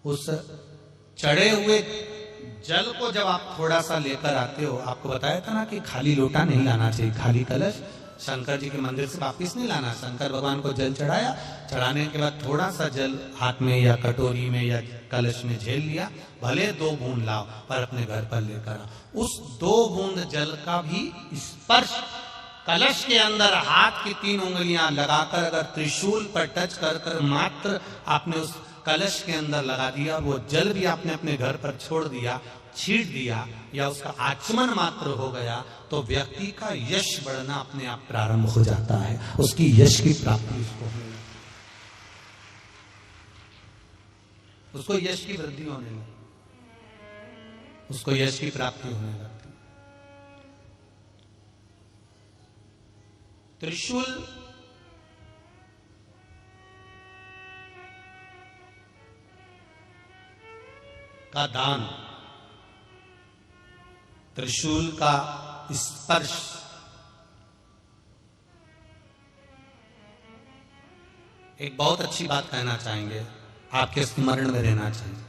उस चढ़े हुए जल को जब आप थोड़ा सा लेकर आते हो, आपको बताया था ना कि खाली लोटा नहीं लाना चाहिए, खाली कलश शंकर जी के मंदिर से वापिस नहीं लाना। शंकर भगवान को जल चढ़ाया, चढ़ाने के बाद थोड़ा सा जल हाथ में या कटोरी में या कलश में झेल लिया, भले 2 बूंद लाओ पर अपने घर पर लेकर आओ। उस 2 बूंद जल का भी स्पर्श कलश के अंदर हाथ की 3 उंगलियां लगाकर अगर त्रिशूल पर टच कर कर मात्र आपने उस कलश के अंदर लगा दिया, वो जल भी आपने अपने घर पर छोड़ दिया, छीट दिया या उसका आचमन मात्र हो गया, तो व्यक्ति का यश बढ़ना अपने आप प्रारंभ हो जाता है, उसकी यश की प्राप्ति उसको यश की वृद्धि होने लगती, उसको यश की प्राप्ति होने लगती। त्रिशूल का दान, त्रिशूल का स्पर्श एक बहुत अच्छी बात कहना चाहेंगे, आपके स्मरण में रहना चाहिए,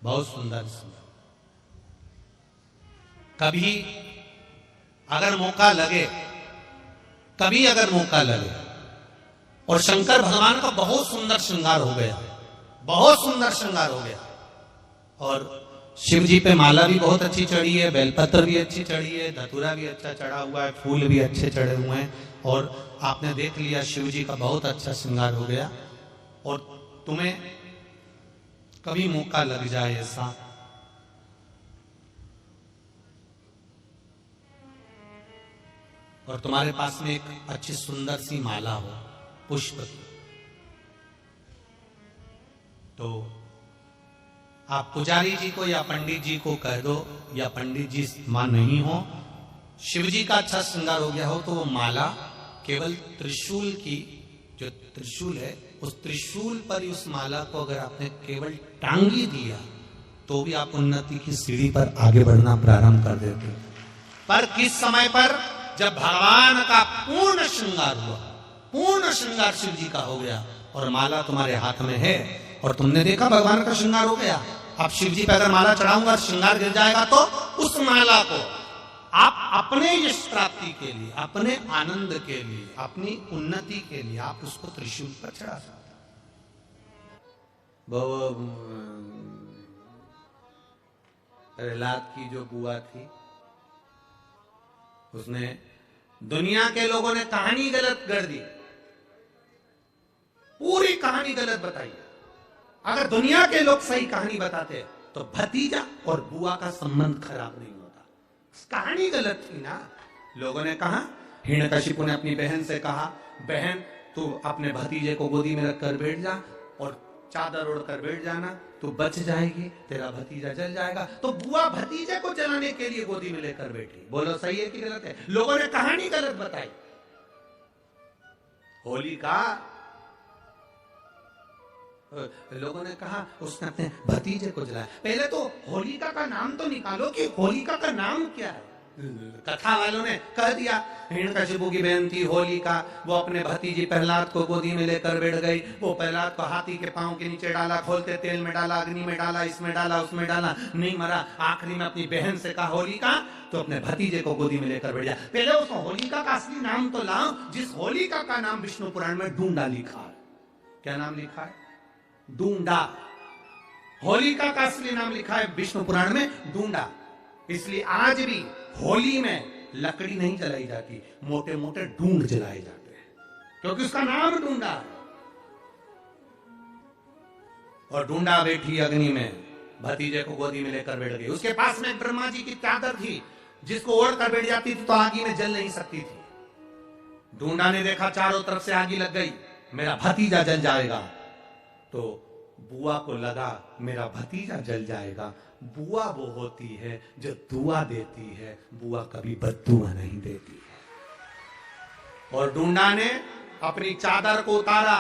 बहुत सुंदर सुंदर। कभी अगर मौका लगे, कभी अगर मौका लगे, और शंकर भगवान का बहुत सुंदर श्रृंगार हो गया, बहुत सुंदर श्रृंगार हो गया, और शिव जी पे माला भी बहुत अच्छी चढ़ी है, बेलपत्र भी अच्छी चढ़ी है, धतूरा भी अच्छा चढ़ा हुआ है, फूल भी अच्छे चढ़े हुए हैं, और आपने देख लिया शिव जी का बहुत अच्छा श्रृंगार हो गया, और तुम्हें कभी मौका लग जाए ऐसा, और तुम्हारे पास में एक अच्छी सुंदर सी माला हो पुष्प की, तो आप पुजारी जी को या पंडित जी को कह दो, या पंडित जी मां नहीं हो, शिव जी का अच्छा श्रृंगार हो गया हो, तो वो माला केवल त्रिशूल की, जो त्रिशूल है उस त्रिशूल पर उस माला को अगर आपने केवल टांगी दिया तो भी आप उन्नति की सीढ़ी पर आगे बढ़ना प्रारंभ कर देते। पर किस समय पर? जब भगवान का पूर्ण श्रृंगार हुआ, पूर्ण श्रृंगार शिव जी का हो गया और माला तुम्हारे हाथ में है, और तुमने देखा भगवान का श्रृंगार हो गया। अब शिव जी पे अगर माला चढ़ाऊंगा श्रृंगार गिर जाएगा, तो उस माला को आप अपने यश प्राप्ति के लिए, अपने आनंद के लिए, अपनी उन्नति के लिए आप उसको त्रिशूल पर चढ़ा सकते। प्रहलाद की जो बुआ थी, उसने दुनिया के लोगों ने कहानी गलत कर दी, पूरी कहानी गलत बताई। अगर दुनिया के लोग सही कहानी बताते तो भतीजा और बुआ का संबंध खराब नहीं होता। कहानी गलत थी ना। लोगों ने कहा, हिरण्यकशिपु ने अपनी बहन से कहा, बहन तू अपने भतीजे को गोदी में रखकर बैठ जा और चादर ओढ़कर बैठ जाना, तू बच जाएगी, तेरा भतीजा जल जाएगा। तो बुआ भतीजे को जलाने के लिए गोदी में लेकर बैठी। बोलो सही है कि गलत है? लोगों ने कहानी गलत बताई। होली का लोगों ने कहा उसने अपने भतीजे को जलाया। पहले तो होलिका का नाम तो निकालो कि होलिका का नाम क्या है। कथा वालों ने कह दिया हिरण्यकशिपु की बहन थी होलिका, वो अपने भतीजी प्रहलाद को गोदी में लेकर बैठ गई। वो प्रहलाद को हाथी के पांव के नीचे डाला, खोलते तेल में डाला, अग्नि में डाला, इसमें डाला, उसमें डाला, नहीं मरा। आखिरी में अपनी बहन से कहा होलिका, तो अपने भतीजे को गोदी में लेकर बैठ गया। पहले उस होलिका का असली नाम तो लाओ, जिस होलिका का नाम विष्णु पुराण में ढूंढा लिखा है। क्या नाम लिखा है? ढूंढा। होलिका का असली नाम लिखा है विष्णु पुराण में ढूंढा। इसलिए आज भी होली में लकड़ी नहीं जलाई जाती, मोटे मोटे ढूंढ जलाए जाते हैं, क्योंकि उसका नाम ढूंढा है। और ढूंढा बैठी अग्नि में, भतीजे को गोदी में लेकर बैठ गई। उसके पास में ब्रह्मा जी की चादर थी, जिसको ओढ़ कर बैठ जाती थी तो आगी में जल नहीं सकती थी। ढूंढा ने देखा चारों तरफ से आगी लग गई, मेरा भतीजा जल जाएगा। तो बुआ को लगा मेरा भतीजा जल जाएगा। बुआ वो होती है जो दुआ देती है, बुआ कभी बद्दुआ नहीं देती है। और ढूंढा ने अपनी चादर को उतारा,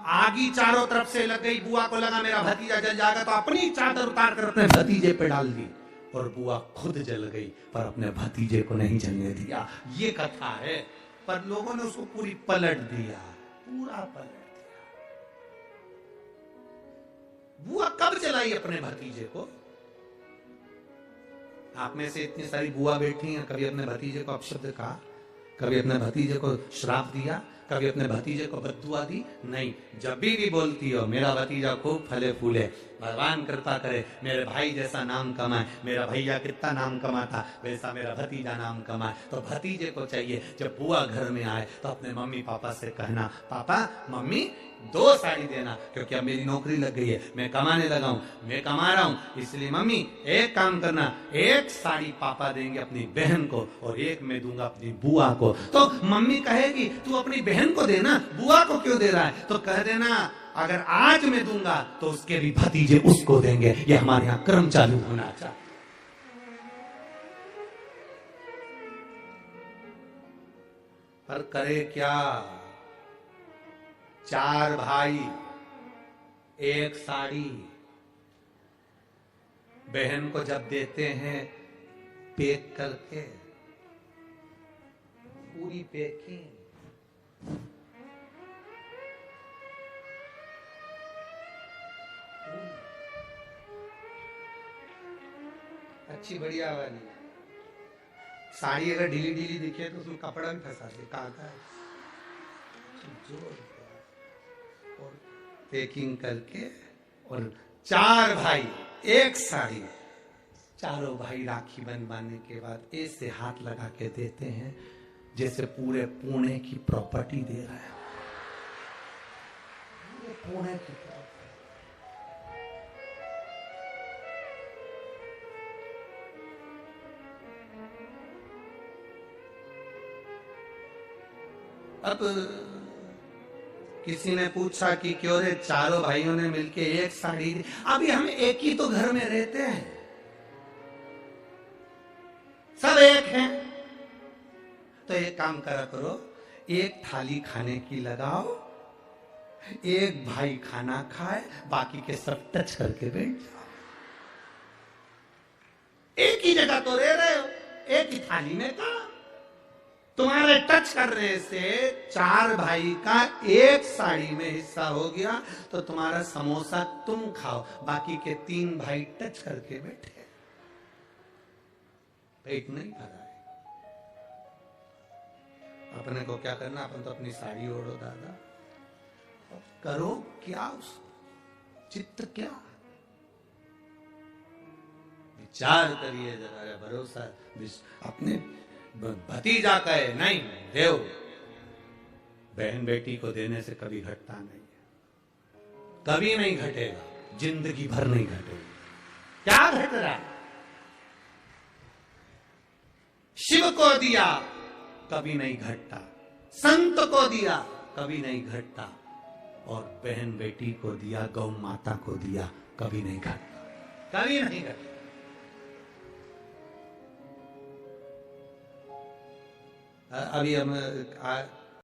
आगी चारों तरफ से लग गई। बुआ को लगा मेरा भतीजा जल जाएगा, तो अपनी चादर उतार कर अपने भतीजे पे डाल दी और बुआ खुद जल गई, पर अपने भतीजे को नहीं जलने दिया। ये कथा है, पर लोगों ने उसको पूरी पलट दिया, पूरा पलट। बुआ कब चलाई अपने भतीजे को? आप में से इतनी सारी बुआ बैठी हैं, कभी अपने भतीजे को अपशब्द कहा? कभी अपने भतीजे को श्राप दिया? कभी अपने भतीजे को बद्दुआ दी? नहीं। जब भी बोलती हो मेरा भतीजा खूब फले फूले, भगवान कृपा करे, मेरे भाई जैसा नाम कमाए, मेरा भैया कितना नाम कमाता वैसा मेरा भतीजा नाम कमाए, तो भतीजे को चाहिए जब बुआ घर में आए तो अपने मम्मी पापा से कहना, पापा मम्मी 2 साड़ी देना, क्योंकि अब मेरी नौकरी लग गई है, मैं कमाने लगा हूं, मैं कमा रहा हूं, इसलिए मम्मी एक काम करना, 1 साड़ी पापा देंगे अपनी बहन को और 1 मैं दूंगा अपनी बुआ को। तो मम्मी कहेगी तू अपनी बहन को देना, बुआ को क्यों दे रहा है? तो कह देना अगर आज मैं दूंगा तो उसके भी भतीजे उसको देंगे। ये हमारे यहां क्रम चालू होना चाहिए। पर करे क्या? 4 भाई 1 साड़ी, बहन को जब देते हैं पैक करके, पूरी पैकिंग, अच्छी बढ़िया वाली साड़ी अगर ढीली ढीली दिखे तो उसमें कपड़ा भी फंसा दे, काका और पैकिंग करके, और 4 भाई 1 साड़ी, चारों भाई राखी बनवाने के बाद ऐसे हाथ लगा के देते हैं जैसे पूरे पुणे की प्रॉपर्टी दे रहा है। पूरे पुणे की प्रॉपर्टी। अब किसी ने पूछा कि क्यों रे चारों भाइयों ने मिलके 1 साड़ी दी? अभी हम एक ही तो घर में रहते हैं, सब एक हैं, तो एक काम करा करो, 1 थाली खाने की लगाओ, 1 भाई खाना खाए, बाकी के सब टच करके बैठ जाओ। एक ही जगह तो रह रहे हो, एक ही थाली में कहा। तुम्हारे टच करने से 4 भाई का 1 साड़ी में हिस्सा हो गया, तो तुम्हारा समोसा तुम खाओ, बाकी के 3 भाई टच करके बैठे, पेट नहीं भरा है। अपने को क्या करना? अपन तो अपनी साड़ी ओढ़ो दादा, करो क्या उसको, चित्त क्या, विचार करिए जरा, भरोसा अपने भतीजा कहे नहीं देव, बहन बेटी को देने से कभी घटता नहीं है, कभी नहीं घटेगा, जिंदगी भर नहीं घटेगा। क्या घट रहा? शिव को दिया कभी नहीं घटता, संत को दिया कभी नहीं घटता, और बहन बेटी को दिया, गौ माता को दिया, कभी नहीं घटता, कभी नहीं घटता। अभी हम